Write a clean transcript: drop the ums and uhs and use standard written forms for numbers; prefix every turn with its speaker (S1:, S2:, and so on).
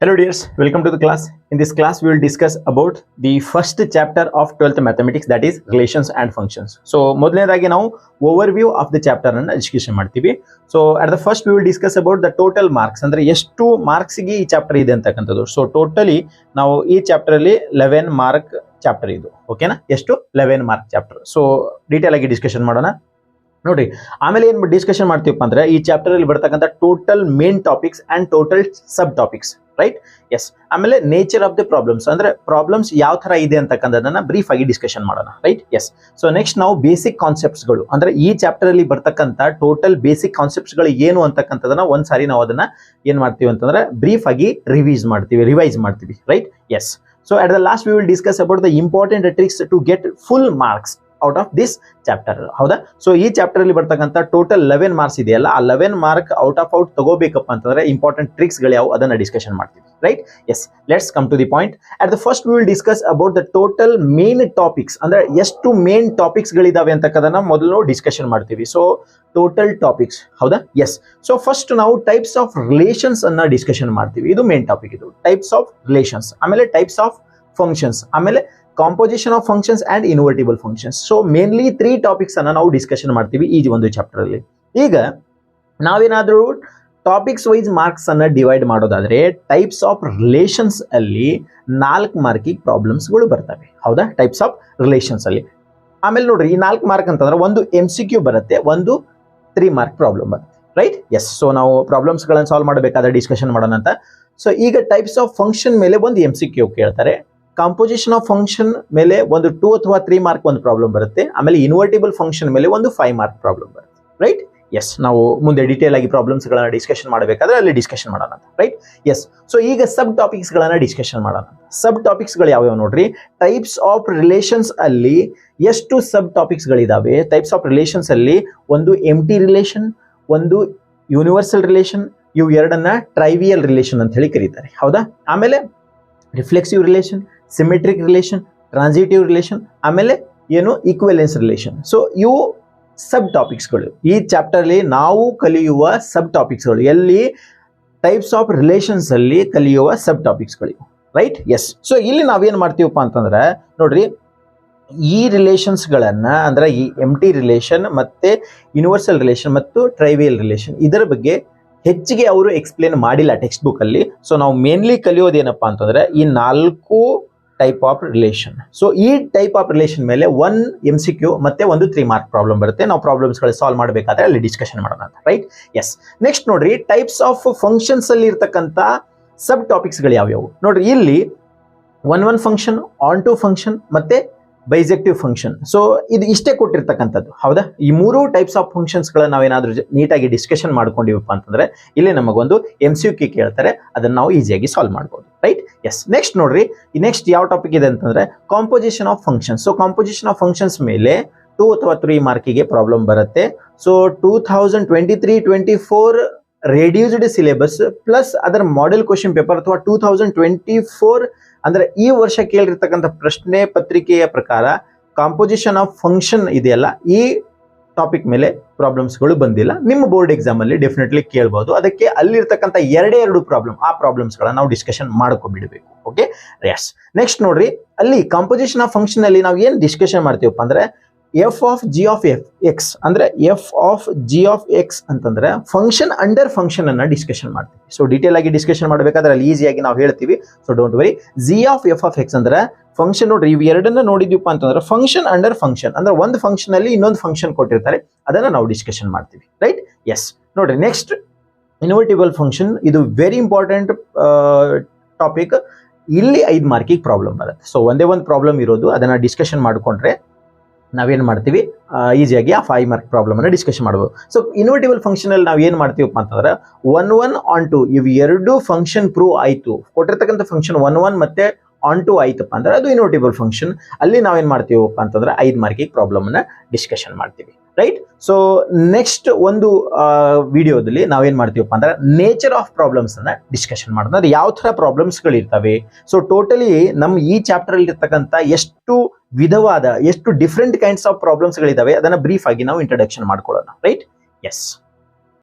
S1: Hello dears, welcome to the class. In this class we will discuss about the first chapter of 12th mathematics, that is relations and functions. So ಮೊದಲನೇದಾಗಿ ನಾವು overview of the chapter ಅನ್ನು discussion ಮಾಡ್ತೀವಿ. So at the first we will discuss about the total marks, ಅಂದ್ರೆ ಎಷ್ಟು marks ಗೆ ಈ chapter ಇದೆ ಅಂತಕ್ಕಂಥದ್ದು. So totally ನಾವು ಈ ಚಾಪ್ಟರ್ ಅಲ್ಲಿ 11 ಮಾರ್ಕ್ ಚಾಪ್ಟರ್ ಇದು, ಓಕೆನಾ? ಎಷ್ಟು 11 ಮಾರ್ಕ್ ಚಾಪ್ಟರ್. ಸೊ ಡೀಟೇಲ್ ಆಗಿ ಡಿಸ್ಕಷನ್ ಮಾಡೋಣ. ನೋಡ್ರಿ, ಆಮೇಲೆ ಏನ್ ಡಿಸ್ಕಷನ್ ಮಾಡ್ತೀವಪ್ಪ ಅಂದ್ರೆ ಈ ಚಾಪ್ಟರ್ ಅಲ್ಲಿ ಬರ್ತಕ್ಕಂಥ total main topics and total sub topics, right? Yes. ಆಮೇಲೆ ನೇಚರ್ ಆಫ್ ದ ಪ್ರಾಬ್ಲಮ್ಸ್, ಅಂದ್ರೆ ಪ್ರಾಬ್ಲಮ್ಸ್ ಯಾವ ತರ ಇದೆ ಅಂತಕ್ಕಂಥದನ್ನ ಬ್ರೀಫ್ ಆಗಿ ಡಿಸ್ಕಷನ್ ಮಾಡೋಣ, ರೈಟ್? ಎಸ್. ಸೊ ನೆಕ್ಸ್ಟ್ ನಾವು ಬೇಸಿಕ್ ಕಾನ್ಸೆಪ್ಟ್ಸ್ ಗಳು, ಅಂದ್ರೆ ಈ ಚಾಪ್ಟರ್ ಅಲ್ಲಿ ಬರ್ತಕ್ಕಂಥ ಟೋಟಲ್ ಬೇಸಿಕ್ ಕಾನ್ಸೆಪ್ಟ್ಸ್ ಗಳು ಏನು ಅಂತಕ್ಕಂಥದನ್ನ ಒಂದ್ಸಾರಿ ನಾವು ಅದನ್ನ ಏನ್ ಮಾಡ್ತೀವಿ ಅಂತಂದ್ರೆ ಬ್ರೀಫ್ ಆಗಿ ರಿವೈಸ್ ಮಾಡ್ತೀವಿ, right? Yes. So at the last we will discuss about the important tricks to get full marks out of this chapter, ಹೌದಾ? ಸೊ ಈ ಚಾಪ್ಟರ್ ಅಲ್ಲಿ ಬರ್ತಕ್ಕಂಥ ಟೋಟಲ್ 11 ಮಾರ್ಕ್ಸ್ ಇದೆಯಲ್ಲ, ಆ 11 ಮಾರ್ಕ್ ಔಟ್ ತಗೋಬೇಕಪ್ಪ ಅಂತಂದ್ರೆ ಇಂಪಾರ್ಟೆಂಟ್ ಟ್ರಿಕ್ಸ್ ಗಳು ಯಾವ ಅದನ್ನ ಡಿಸ್ಕಷನ್ ಮಾಡ್ತೀವಿ, right? Yes. Let's come to the point. At the first we will discuss about the total main topics, ಅಂದ್ರೆ ಎಷ್ಟು ಮೇನ್ ಟಾಪಿಕ್ಸ್ ಗಳಿದಾವೆ ಅಂತಕ್ಕದನ್ನ ಮೊದಲು ಡಿಸ್ಕಷನ್ ಮಾಡ್ತೀವಿ. ಸೊ ಟೋಟಲ್ ಟಾಪಿಕ್ಸ್, ಹೌದಾ? ಎಸ್. ಸೊ ಫಸ್ಟ್ ನಾವು ಟೈಪ್ಸ್ ಆಫ್ ರಿಲೇಷನ್ಸ್ ಅನ್ನ ಡಿಸ್ಕಷನ್ ಮಾಡ್ತೀವಿ. ಇದು ಮೇನ್ ಟಾಪಿಕ್, ಇದು ಟೈಪ್ಸ್ ಆಫ್ ರಿಲೇಷನ್ಸ್. ಆಮೇಲೆ ಟೈಪ್ಸ್ ಆಫ್ ಫಂಕ್ಷನ್ಸ್, ಆಮೇಲೆ composition of functions and invertible functions. So mainly 3 topics ಅನ್ನ ನಾವು ಡಿಸ್ಕಷನ್ ಮಾಡ್ತೀವಿ ಈ ಒಂದು ಚಾಪ್ಟರ್ ಅಲ್ಲಿ. ಈಗ ನಾವೇನಾದ್ರೂ ಟಾಪಿಕ್ಸ್ ವೈಸ್ ಮಾರ್ಕ್ಸ್ ಅನ್ನ ಡಿವೈಡ್ ಮಾಡೋದಾದ್ರೆ ಟೈಪ್ಸ್ ಆಫ್ ರಿಲೇಷನ್ಸ್ ಅಲ್ಲಿ 4 ಮಾರ್ಕಿಗೆ ಪ್ರಾಬ್ಲಮ್ಸ್ ಗಳು ಬರ್ತವೆ, ಹೌದಾ? ಟೈಪ್ಸ್ ಆಫ್ ರಿಲೇಷನ್ಸ್ ಅಲ್ಲಿ. ಆಮೇಲೆ ನೋಡ್ರಿ, ಈ 4 ಮಾರ್ಕ್ ಅಂತಂದ್ರೆ ಒಂದು MCQ ಬರುತ್ತೆ, ಒಂದು 3 ಮಾರ್ಕ್ ಪ್ರಾಬ್ಲಮ್ ಬರುತ್ತೆ, ರೈಟ್? ಎಸ್. ಸೊ ನಾವು ಪ್ರಾಬ್ಲಮ್ಸ್ ಗಳನ್ನ ಸಾಲ್ವ್ ಮಾಡಬೇಕಾದ್ರೆ ಡಿಸ್ಕಷನ್ ಮಾಡೋಣ ಅಂತ. ಸೊ ಈಗ ಟೈಪ್ಸ್ ಆಫ್ ಫಂಕ್ಷನ್ ಮೇಲೆ ಒಂದು MCQ ಕೇಳ್ತಾರೆ, ಕಾಂಪೋಸಿಷನ್ ಆಫ್ ಫಂಕ್ಷನ್ ಮೇಲೆ ಒಂದು 2 ಅಥವಾ 3 ಮಾರ್ಕ್ ಒಂದು ಪ್ರಾಬ್ಲಮ್ ಬರುತ್ತೆ, ಆಮೇಲೆ ಇನ್ವರ್ಟಿಬಲ್ ಫಂಕ್ಷನ್ ಮೇಲೆ ಒಂದು 5 ಮಾರ್ಕ್ ಪ್ರಾಬ್ಲಮ್ ಬರುತ್ತೆ, ರೈಟ್? ಎಸ್. ನಾವು ಮುಂದೆ ಡೀಟೇಲ್ ಆಗಿ ಪ್ರಾಬ್ಲಮ್ಸ್ ಗಳನ್ನ ಡಿಸ್ಕಷನ್ ಮಾಡಬೇಕಾದ್ರೆ ಅಲ್ಲಿ ಡಿಸ್ಕಷನ್ ಮಾಡೋಣ, ರೈಟ್? ಎಸ್. ಸೊ ಈಗ ಸಬ್ ಟಾಪಿಕ್ಸ್ ಗಳನ್ನ ಡಿಸ್ಕಷನ್ ಮಾಡೋಣ. ಸಬ್ ಟಾಪಿಕ್ಸ್ ಗಳು ಯಾವ್ಯಾವ ನೋಡ್ರಿ. ಟೈಪ್ಸ್ ಆಫ್ ರಿಲೇಷನ್ಸ್ ಅಲ್ಲಿ ಎಷ್ಟು ಸಬ್ ಟಾಪಿಕ್ಸ್ ಗಳಿದಾವೆ? ಟೈಪ್ಸ್ ಆಫ್ ರಿಲೇಷನ್ಸ್ ಅಲ್ಲಿ ಒಂದು ಎಂಟಿ ರಿಲೇಷನ್, ಒಂದು ಯೂನಿವರ್ಸಲ್ ರಿಲೇಷನ್, ಇವು ಎರಡನ್ನ ಟ್ರೈವಿಯಲ್ ರಿಲೇಷನ್ ಅಂತ ಹೇಳಿ ಕರೀತಾರೆ, ಹೌದಾ? ಆಮೇಲೆ reflexive relation, symmetric relation, transitive relation, ಆಮೇಲೆ ಏನು ಈಕ್ವಲೆನ್ಸ್ ರಿಲೇಷನ್. ಸೊ ಇವು ಸಬ್ ಟಾಪಿಕ್ಸ್ಗಳು ಈ ಚಾಪ್ಟರ್ ಅಲ್ಲಿ ನಾವು ಕಲಿಯುವ ಸಬ್ ಟಾಪಿಕ್ಸ್ಗಳು, ಎಲ್ಲಿ ಟೈಪ್ಸ್ ಆಫ್ ರಿಲೇಷನ್ಸ್ ಅಲ್ಲಿ ಕಲಿಯುವ ಸಬ್ ಟಾಪಿಕ್ಸ್ಗಳು, ರೈಟ್? ಎಸ್. ಸೊ ಇಲ್ಲಿ ನಾವೇನ್ ಮಾಡ್ತೀವಪ್ಪ ಅಂತಂದ್ರೆ ನೋಡ್ರಿ, ಈ ರಿಲೇಷನ್ಸ್ ಗಳನ್ನ ಅಂದ್ರೆ ಈ ಎಂಟಿ ರಿಲೇಷನ್ ಮತ್ತೆ ಯೂನಿವರ್ಸಲ್ ರಿಲೇಷನ್ ಮತ್ತು ಟ್ರೈವಿಯಲ್ ರಿಲೇಷನ್ ಇದರ ಬಗ್ಗೆ ಹೆಚ್ಚಿಗೆ ಅವರು ಎಕ್ಸ್ಪ್ಲೇನ್ ಮಾಡಿಲ್ಲ ಟೆಕ್ಸ್ಟ್ ಬುಕ್ ಅಲ್ಲಿ. ಸೊ ನಾವು ಮೇನ್ಲಿ ಕಲಿಯೋದೇನಪ್ಪಾ ಅಂತಂದ್ರೆ ಈ 4 ಟೈಪ್ ಆಫ್ ರಿಲೇಷನ್. ಸೊ ಈ ಟೈಪ್ ಆಫ್ ರಿಲೇಷನ್ ಮೇಲೆ 1 MCQ ಮತ್ತೆ ಒಂದು 3 ಮಾರ್ಕ್ ಪ್ರಾಬ್ಲಮ್ ಬರುತ್ತೆ. ನಾವು ಪ್ರಾಬ್ಲಮ್ಸ್ ಗಳು ಸಾಲ್ವ್ ಮಾಡಬೇಕಾದ್ರೆ ಅಲ್ಲಿ ಡಿಸ್ಕಷನ್ ಮಾಡೋಣ ಅಂತ, ರೈಟ್? ಎಸ್. ನೆಕ್ಸ್ಟ್ ನೋಡ್ರಿ, ಟೈಪ್ಸ್ ಆಫ್ ಫಂಕ್ಷನ್ಸ್ ಅಲ್ಲಿ ಇರ್ತಕ್ಕಂಥ ಸಬ್ ಟಾಪಿಕ್ಸ್ ಗಳು ಯಾವ್ಯಾವು ನೋಡ್ರಿ. ಇಲ್ಲಿ 1 ಫಂಕ್ಷನ್, ಆನ್ ಟು ಫಂಕ್ಷನ್ ಮತ್ತೆ ಬೈಜೆಕ್ಟಿವ್ ಫಂಕ್ಷನ್. ಸೊ ಇದು ಇಷ್ಟೇ ಕೊಟ್ಟಿರ್ತಕ್ಕಂಥದ್ದು, ಹೌದಾ? ಈ 3 ಟೈಪ್ಸ್ ಆಫ್ ಫಂಕ್ಷನ್ಸ್ ಗಳನ್ನ ನಾವೇನಾದ್ರೂ ನೀಟಾಗಿ ಡಿಸ್ಕಷನ್ ಮಾಡ್ಕೊಂಡಿವಪ್ಪ ಅಂತಂದ್ರೆ ಇಲ್ಲಿ ನಮಗೊಂದು MCQ ಕೇಳ್ತಾರೆ, ಅದನ್ನ ನಾವು ಈಸಿಯಾಗಿ ಸಾಲ್ವ್ ಮಾಡ್ಬೋದು, ರೈಟ್? ಎಸ್. ನೆಕ್ಸ್ಟ್ ನೋಡ್ರಿ, ಈ ನೆಕ್ಸ್ಟ್ ಯಾವ ಟಾಪಿಕ್ ಇದೆ ಅಂತಂದ್ರೆ composition of functions. So composition of functions ಮೇಲೆ 2 ಅಥವಾ 3 ಮಾರ್ಕಿಗೆ ಪ್ರಾಬ್ಲಮ್ ಬರುತ್ತೆ. ಸೊ 2023-24 ರೆಡ್ಯೂಸ್ಡ್ ಸಿಲೆಬಸ್ ಪ್ಲಸ್ ಅದರ ಮಾಡೆಲ್ ಕ್ವಶನ್ ಪೇಪರ್ ಅಥವಾ 2024 ಅಂದ್ರೆ ಈ ವರ್ಷ ಕೇಳಿರ್ತಕ್ಕಂಥ ಪ್ರಶ್ನೆ ಪತ್ರಿಕೆಯ ಪ್ರಕಾರ ಕಾಂಪೋಸಿಷನ್ ಆಫ್ ಫಂಕ್ಷನ್ ಇದೆಯಲ್ಲ, ಈ ಟಾಪಿಕ್ ಮೇಲೆ ಪ್ರಾಬ್ಲಮ್ಸ್ ಗಳು ಬಂದಿಲ್ಲ. ನಿಮ್ಮ ಬೋರ್ಡ್ ಎಕ್ಸಾಮ್ ಅಲ್ಲಿ ಡೆಫಿನೆಟ್ಲಿ ಕೇಳಬಹುದು. ಅದಕ್ಕೆ ಅಲ್ಲಿರ್ತಕ್ಕಂಥ 2 ಪ್ರಾಬ್ಲಮ್, ಆ ಪ್ರಾಬ್ಲಮ್ಸ್ ಗಳನ್ನ ನಾವು ಡಿಸ್ಕಷನ್ ಮಾಡ್ಕೊಬಿಡ್ಬೇಕು, ಓಕೆ? ಎಸ್. ನೆಕ್ಸ್ಟ್ ನೋಡ್ರಿ, ಅಲ್ಲಿ ಕಾಂಪೋಸಿಷನ್ ಆಫ್ ಫಂಕ್ಷನ್ ಅಲ್ಲಿ ನಾವು ಏನ್ ಡಿಸ್ಕಷನ್ ಮಾಡ್ತೀವಪ್ಪ ಅಂದ್ರೆ F of G of X, ಅಂದ್ರೆ F of G of X ಅಂತಂದ್ರೆ ಫಂಕ್ಷನ್ ಅಂಡರ್ ಫಂಕ್ಷನ್ ಅನ್ನ ಡಿಸ್ಕಷನ್ ಮಾಡ್ತೀವಿ. ಸೊ ಡೀಟೇಲ್ ಆಗಿ ಡಿಸ್ಕಷನ್ ಮಾಡಬೇಕಾದ್ರೆ ಅಲ್ಲಿ ಈಸಿಯಾಗಿ ನಾವು ಹೇಳ್ತೀವಿ. So don't worry. G of F of X ಅಂದ್ರೆ ಫಂಕ್ಷನ್. ನೋಡ್ರಿ, ಇವು ಎರಡನ್ನ ನೋಡಿದ್ವಿಪ್ಪ ಅಂತಂದ್ರೆ ಫಂಕ್ಷನ್ ಅಂಡರ್ ಫಂಕ್ಷನ್, ಅಂದ್ರೆ ಒಂದು ಫಂಕ್ಷನ್ ಅಲ್ಲಿ ಇನ್ನೊಂದು ಫಂಕ್ಷನ್ ಕೊಟ್ಟಿರ್ತಾರೆ, ಅದನ್ನ ನಾವು ಡಿಸ್ಕಷನ್ ಮಾಡ್ತೀವಿ, ರೈಟ್? ಎಸ್. ನೋಡ್ರಿ, ನೆಕ್ಸ್ಟ್ ಇನ್ವರ್ಟಿಬಲ್ ಫಂಕ್ಷನ್. ಇದು ವೆರಿ ಇಂಪಾರ್ಟೆಂಟ್ ಟಾಪಿಕ್. ಇಲ್ಲಿ 5 ಮಾರ್ಕಿಗೆ ಪ್ರಾಬ್ಲಮ್ ಬರುತ್ತೆ. ಸೊ ಒಂದೇ ಒಂದು ಪ್ರಾಬ್ಲಮ್ ಇರೋದು, ಅದನ್ನ ಡಿಸ್ಕಷನ್ ಮಾಡ್ಕೊಂಡ್ರೆ ನಾವೇನ್ ಮಾಡ್ತೀವಿ ಈಸಿಯಾಗಿ ಆ 5 ಮಾರ್ಕ್ ಪ್ರಾಬ್ಲಮ್ ಅನ್ನ ಡಿಸ್ಕಷನ್ ಮಾಡಬಹುದು. ಸೊ ಇನ್ವರ್ಟಿಬಲ್ ಫಂಕ್ಷನ್ ಅಲ್ಲಿ ನಾವು ಏನ್ ಮಾಡ್ತೀವಪ್ಪ ಅಂತಂದ್ರೆ 1 ಆನ್ 2 ಇವು 2 ಫಂಕ್ಷನ್ ಪ್ರೂವ್ ಆಯ್ತು, ಕೊಟ್ಟಿರ್ತಕ್ಕಂಥ ಫಂಕ್ಷನ್ 1 ಮತ್ತೆ ಆನ್ 2 ಆಯ್ತಪ್ಪ ಅಂದ್ರೆ ಅದು ಇನ್ವರ್ಟಿಬಲ್ ಫಂಕ್ಷನ್. ಅಲ್ಲಿ ನಾವೇನ್ ಮಾಡ್ತೀವಪ್ಪ ಅಂತಂದ್ರೆ 5 ಮಾರ್ಕಿಗೆ ಪ್ರಾಬ್ಲಮ್ ಅನ್ನ ಡಿಸ್ಕಷನ್ ಮಾಡ್ತೀವಿ, ರೈಟ್? ಸೊ ನೆಕ್ಸ್ಟ್ ಒಂದು ವಿಡಿಯೋದಲ್ಲಿ ನಾವೇನ್ ಮಾಡ್ತೀವಪ್ಪ ಅಂದ್ರೆ ನೇಚರ್ ಆಫ್ ಪ್ರಾಬ್ಲಮ್ಸ್ ಅನ್ನ ಡಿಸ್ಕಷನ್ ಮಾಡೋಣ. ಅಂದ್ರೆ ಯಾವ ತರ ಪ್ರಾಬ್ಲಮ್ಸ್ ಗಳು ಇರ್ತವೆ. ಸೊ ಟೋಟಲಿ ನಮ್ಮ ಈ ಚಾಪ್ಟರ್ ಅಲ್ಲಿ ಇರ್ತಕ್ಕಂಥ ಎಷ್ಟು ವಿಧವಾದ, ಎಷ್ಟು ಡಿಫ್ರೆಂಟ್ ಕೈಂಡ್ಸ್ ಆಫ್ ಪ್ರಾಬ್ಲಮ್ಸ್ ಗಳಿದಾವೆ ಅದನ್ನ ಬ್ರೀಫ್ ಆಗಿ ನಾವು ಇಂಟ್ರಡಕ್ಷನ್ ಮಾಡ್ಕೊಳ್ಳೋಣ, ರೈಟ್? ಎಸ್.